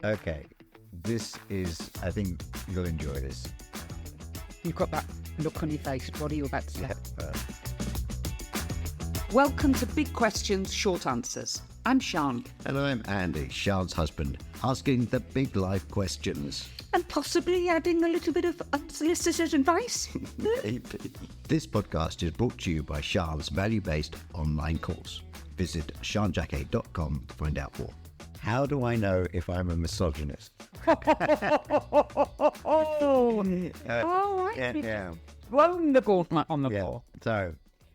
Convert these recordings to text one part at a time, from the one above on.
Okay, I think you'll enjoy this. You've got that look on your face. What are you about to say? Yeah. Welcome to Big Questions, Short Answers. I'm Sian. And I'm Andy, Sian's husband, asking the big life questions. And possibly adding a little bit of unsolicited advice. This podcast is brought to you by Sian's value-based online course. Visit sianjaquet.com to find out more. How do I know if I'm a misogynist? Blown the gauntlet on the floor. So,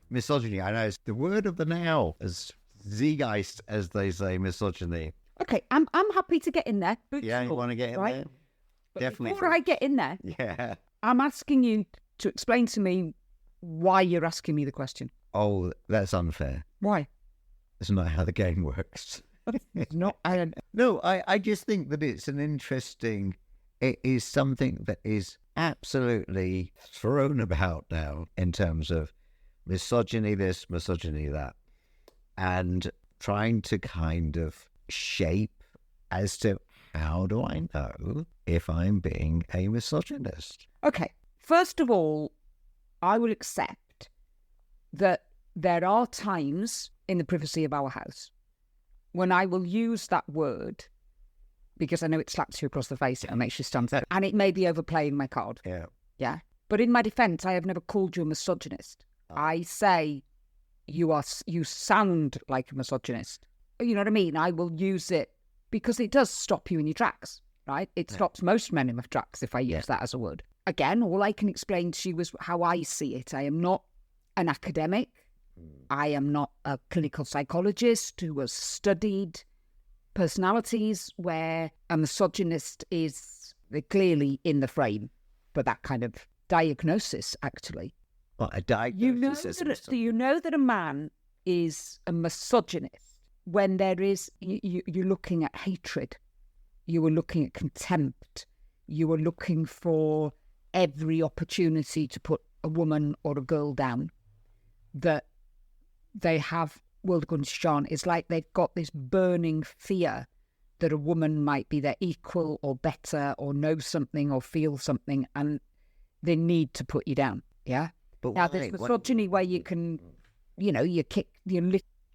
misogyny, I know it's the word of the now, as zeitgeist, as they say, misogyny. Okay, I'm happy to get in there. Yeah, you want to get in there? But Definitely. before I get in there, Yeah. I'm asking you to explain to me why you're asking me the question. Oh, that's unfair. Why? That's not how the game works. It's not. No, I just think that it is something that is absolutely thrown about now in terms of misogyny this, misogyny that, and trying to kind of shape as to how do I know if I'm being a misogynist? Okay, first of all, I will accept that there are times in the privacy of our house when I will use that word because I know it slaps you across the face and makes you stand up, and it may be overplaying my card. Yeah. But in my defence, I have never called you a misogynist. I say you sound like a misogynist. You know what I mean? I will use it because it does stop you in your tracks, right? It stops most men in their tracks if I use that as a word. Again, all I can explain to you is how I see it. I am not an academic. I am not a clinical psychologist who has studied personalities where a misogynist is clearly in the frame for that kind of diagnosis, actually. Well, a diagnosis. Do you know that a man is a misogynist when there is, you're looking at hatred, you are looking at contempt, you are looking for every opportunity to put a woman or a girl down, that they have, well, according to Sian, it's like they've got this burning fear that a woman might be their equal or better or know something or feel something, and they need to put you down, yeah? But now, there's misogyny where you can, you kick,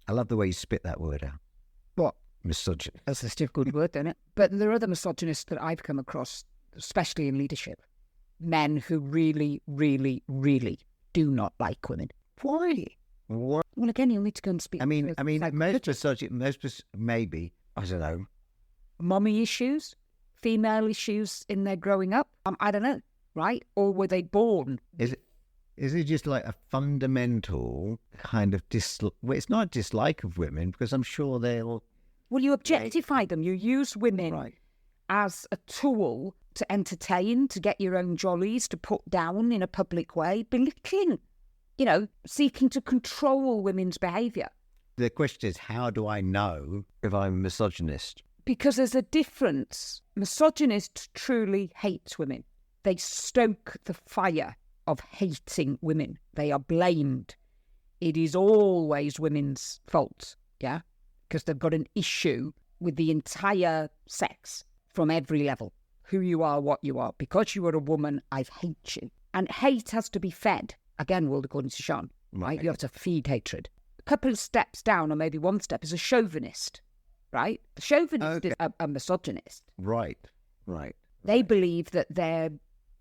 I love the way you spit that word out. What? Misogyny. That's a stiff good word, isn't it? But there are other misogynists that I've come across, especially in leadership. Men who really, really, really do not like women. Why? What? Well, again, you'll need to go and speak. I mean, most misogyny, maybe, I don't know. Mommy issues, female issues in their growing up. I don't know, right? Or were they born? Is it just like a fundamental kind of well, it's not dislike of women, because I'm sure they'll... Well, you objectify them. You use women as a tool to entertain, to get your own jollies, to put down in a public way, belittling, seeking to control women's behaviour. The question is, how do I know if I'm a misogynist? Because there's a difference. Misogynists truly hate women. They stoke the fire of hating women. They are blamed. It is always women's fault, yeah? Because they've got an issue with the entire sex from every level. Who you are, what you are. Because you are a woman, I hate you. And hate has to be fed. Again, well, according to Sian, right? You have to feed hatred. A couple of steps down, or maybe one step, is a chauvinist, right? A chauvinist is a misogynist. Right. They believe that a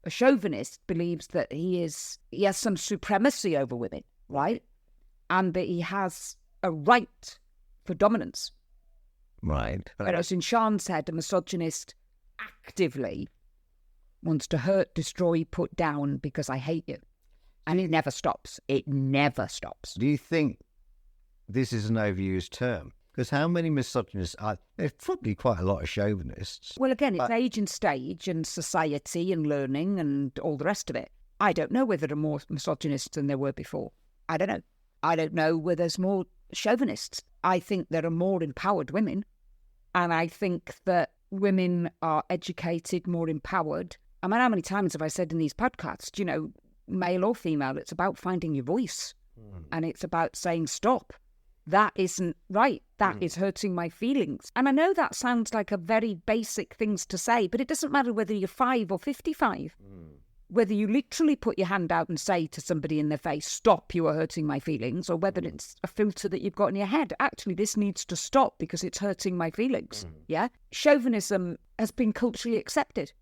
chauvinist believes that he has some supremacy over women, right? And that he has a right for dominance. Right. Whereas in Sian's head, a misogynist actively wants to hurt, destroy, put down because I hate you. And it never stops. It never stops. Do you think this is an overused term? Because how many misogynists are... There's probably quite a lot of chauvinists. Well, again, it's age and stage and society and learning and all the rest of it. I don't know whether there are more misogynists than there were before. I don't know. I don't know whether there's more chauvinists. I think there are more empowered women. And I think that women are educated, more empowered. I mean, how many times have I said in these podcasts, male or female, it's about finding your voice. And it's about saying stop. that isn't right. That is hurting my feelings. And I know that sounds like a very basic things to say, but it doesn't matter whether you're 5 or 55. Whether you literally put your hand out and say to somebody in their face, stop, you are hurting my feelings, or whether it's a filter that you've got in your head, actually, this needs to stop because it's hurting my feelings. Yeah. Chauvinism has been culturally accepted.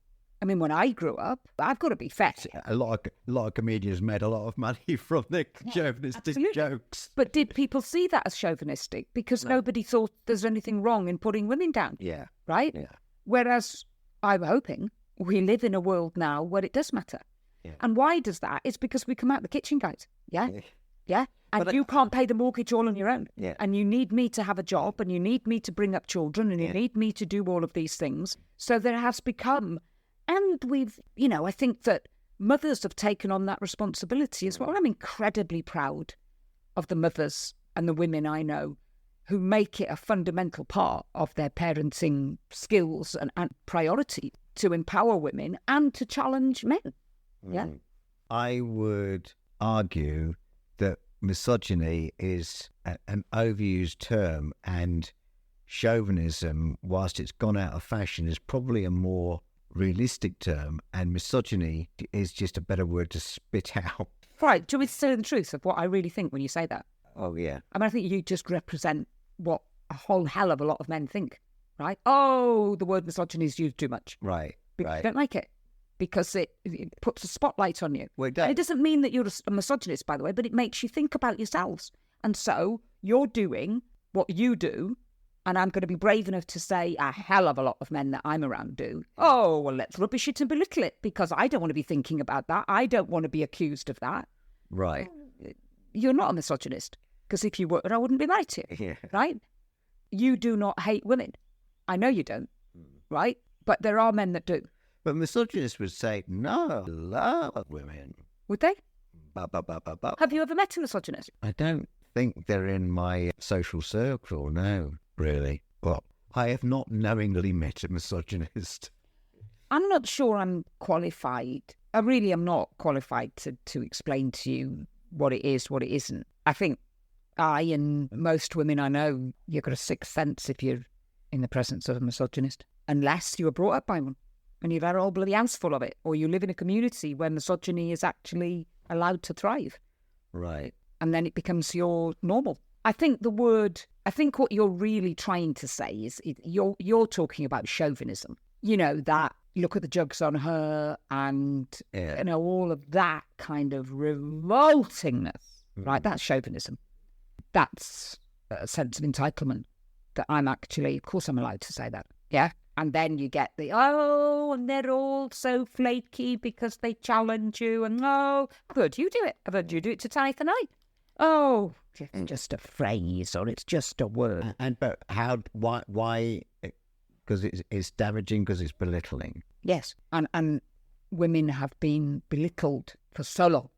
I mean, when I grew up, I've got to be fair. A lot of comedians made a lot of money from their chauvinistic jokes. But did people see that as chauvinistic? Because nobody thought there's anything wrong in putting women down. Yeah. Right? Yeah. Whereas I'm hoping we live in a world now where it does matter. Yeah. And why does that? It's because we come out the kitchen, guys. Yeah? Yeah? And But you can't pay the mortgage all on your own. Yeah. And you need me to have a job, and you need me to bring up children, and you need me to do all of these things. So there has become... And we've, I think that mothers have taken on that responsibility as well. I'm incredibly proud of the mothers and the women I know who make it a fundamental part of their parenting skills and priority to empower women and to challenge men. Yeah. I would argue that misogyny is an overused term, and chauvinism, whilst it's gone out of fashion, is probably a more realistic term, and misogyny is just a better word to spit out. Right. Do you want me to say the truth of what I really think when you say that? Oh, yeah. I mean, I think you just represent what a whole hell of a lot of men think, right? Oh, the word misogyny is used too much. Right. Because you don't like it. Because it puts a spotlight on you. Well, it does. And it doesn't mean that you're a misogynist, by the way, but it makes you think about yourselves. And so you're doing what you do, and I'm going to be brave enough to say a hell of a lot of men that I'm around do. Oh, well, let's rubbish it and belittle it, because I don't want to be thinking about that. I don't want to be accused of that. Right. You're not a misogynist, because if you were, I wouldn't be married to you, Yeah. right? You do not hate women. I know you don't, right? But there are men that do. But misogynists would say, no, I love women. Would they? Ba, ba, ba, ba, ba. Have you ever met a misogynist? I don't think they're in my social circle, no, really. Well, I have not knowingly met a misogynist. I'm not sure I'm qualified. I really am not qualified to explain to you what it is, what it isn't. I think I and most women I know, you've got a sixth sense if you're in the presence of a misogynist, unless you were brought up by one and you've had a whole bloody house full of it, or you live in a community where misogyny is actually allowed to thrive. Right. And then it becomes your normal. I think what you're really trying to say is you're talking about chauvinism. You know, that look at the jugs on her and, all of that kind of revoltingness, right? That's chauvinism. That's a sense of entitlement that I'm actually, of course I'm allowed to say that, yeah? And then you get and they're all so flaky because they challenge you, and good, you do it. I've heard you do it to Ty tonight. Oh, it's just a phrase, or it's just a word. But why? Because it's damaging, because it's belittling. Yes, and women have been belittled for so long.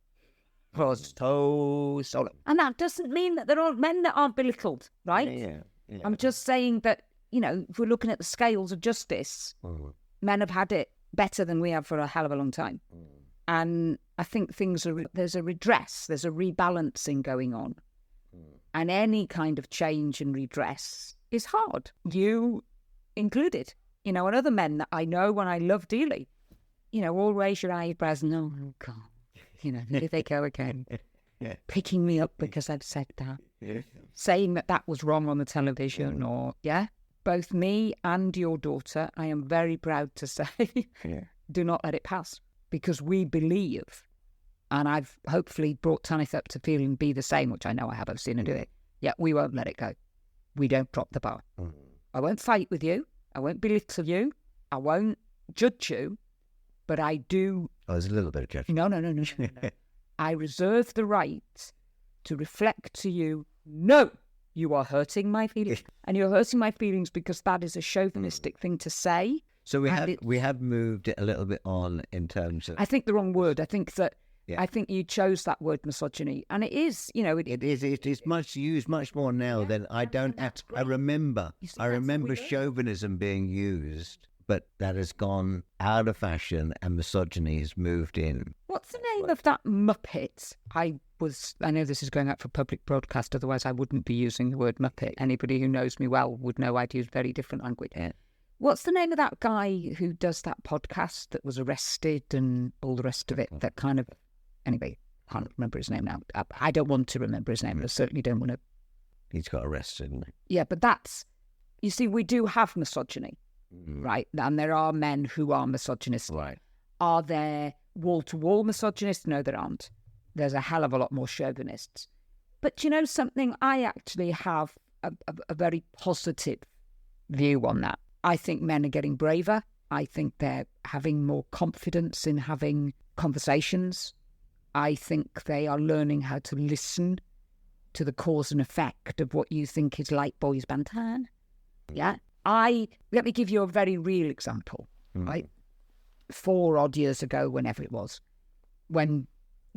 For so long. And that doesn't mean that there aren't men that aren't belittled, right? Yeah. I'm just saying that, if we're looking at the scales of justice, men have had it better than we have for a hell of a long time. And I think there's a redress, there's a rebalancing going on. And any kind of change and redress is hard. You included, and other men that I know and I love dearly, all raise your eyebrows and, oh God, here they go again. Picking me up because I've said that. Saying that was wrong on the television or, both me and your daughter, I am very proud to say, do not let it pass. Because we believe, and I've hopefully brought Tanith up to feel and be the same, which I know I have, I've seen her do it. Yeah, we won't let it go. We don't drop the bar. I won't fight with you. I won't belittle you. I won't judge you. But I do... Oh, there's a little bit of judgment. No. I reserve the right to reflect to you, no, you are hurting my feelings. And you're hurting my feelings because that is a chauvinistic thing to say. So we have moved it a little bit on in terms of... I think the wrong word. I think that... Yeah. I think you chose that word misogyny, and it is, It is much used much more now than I don't. I remember chauvinism being used, but that has gone out of fashion, and misogyny has moved in. What's the name of that Muppet I was, I know this is going out for public broadcast, otherwise I wouldn't be using the word Muppet. Anybody who knows me well would know I'd use very different language. Yeah. What's the name of that guy who does that podcast that was arrested and all the rest of it? That kind of, anyway, can't remember his name now. I don't want to remember his name, but I certainly don't want to. He's got arrested, didn't he? Yeah, but that's, you see, we do have misogyny, right? And there are men who are misogynistic. Right. Are there wall-to-wall misogynists? No, there aren't. There's a hell of a lot more chauvinists. But you know something? I actually have a very positive view on that. I think men are getting braver. I think they're having more confidence in having conversations. I think they are learning how to listen to the cause and effect of what you think is light boys banter. Yeah. Let me give you a very real example, right? 4 odd years ago, whenever it was, when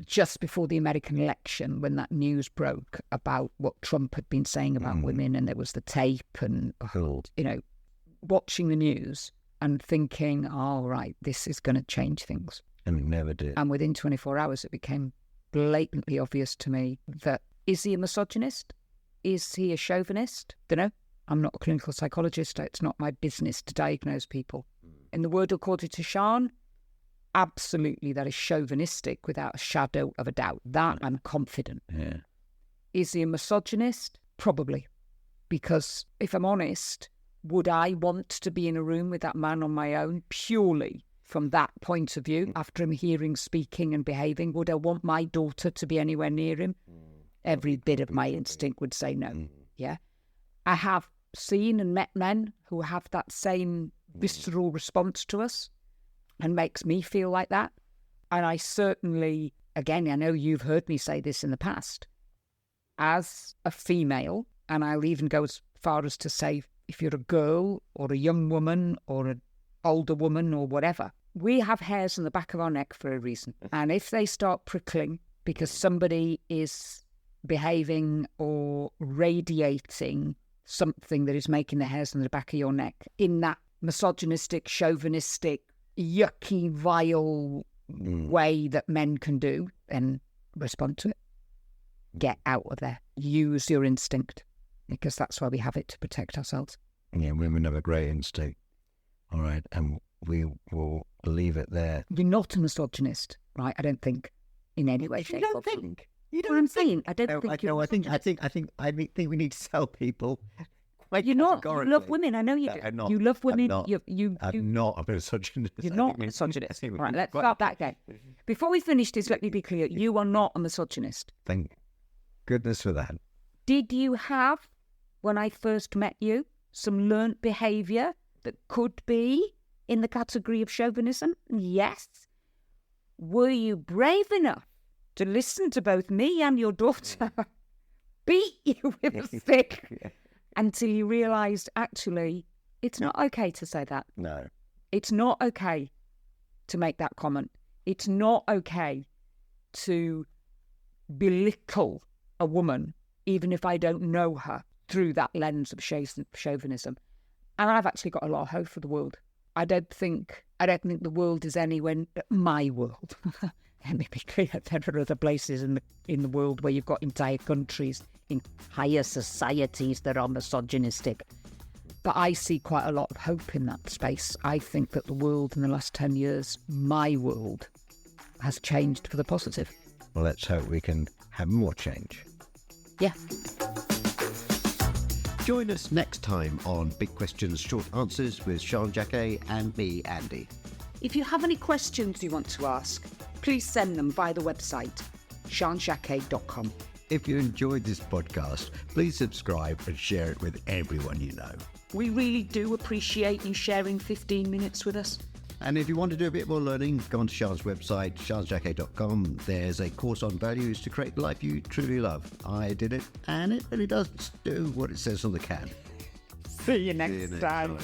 just before the American election, when that news broke about what Trump had been saying about women, and there was the tape, and, you know, watching the news and thinking, oh, right, this is going to change things. And it never did. And within 24 hours, it became blatantly obvious to me that, is he a misogynist? Is he a chauvinist? Don't know. I'm not a clinical psychologist. It's not my business to diagnose people. In the word according to Sian, absolutely that is chauvinistic without a shadow of a doubt. That I'm confident. Yeah. Is he a misogynist? Probably. Because if I'm honest, would I want to be in a room with that man on my own purely from that point of view? After him hearing, speaking and behaving, would I want my daughter to be anywhere near him? Every bit of my instinct would say no. Yeah. I have seen and met men who have that same visceral response to us and makes me feel like that. And I certainly, again, I know you've heard me say this in the past, as a female, and I'll even go as far as to say, if you're a girl or a young woman or an older woman or whatever, we have hairs on the back of our neck for a reason. And if they start prickling because somebody is behaving or radiating something that is making the hairs on the back of your neck in that misogynistic, chauvinistic, yucky, vile way that men can do, then respond to it. Get out of there. Use your instinct, because that's why we have it, to protect ourselves. Yeah, women have a great instinct. All right, and we will leave it there. You're not a misogynist, right? I don't think, in any way, shape, or form. You know what I'm saying? I don't think you're. I think we need to tell people. You're not. You love women. I know you do. I'm not. You love women. I'm not a misogynist. You're not a misogynist. All right, let's start that again. Before we finish this, let me be clear. You are not a misogynist. Thank goodness for that. Did you have, when I first met you, some learnt behaviour that could be in the category of chauvinism? Yes. Were you brave enough to listen to both me and your daughter beat you with a stick until you realised, actually, it's not okay to say that? No. It's not okay to make that comment. It's not okay to belittle a woman, even if I don't know her, through that lens of chauvinism. And I've actually got a lot of hope for the world. I don't think the world is anywhere my world. Let me be clear, there are other places in the world where you've got entire countries, entire societies that are misogynistic. But I see quite a lot of hope in that space. I think that the world in the last 10 years, my world, has changed for the positive. Well, let's hope we can have more change. Yeah. Join us next time on Big Questions, Short Answers with Sian Jaquet and me, Andy. If you have any questions you want to ask, please send them via the website, sianjaquet.com. If you enjoyed this podcast, please subscribe and share it with everyone you know. We really do appreciate you sharing 15 minutes with us. And if you want to do a bit more learning, go on to Sian's website, sianjaquet.com. There's a course on values to create the life you truly love. I did it, and it really does do what it says on the can. See you next time.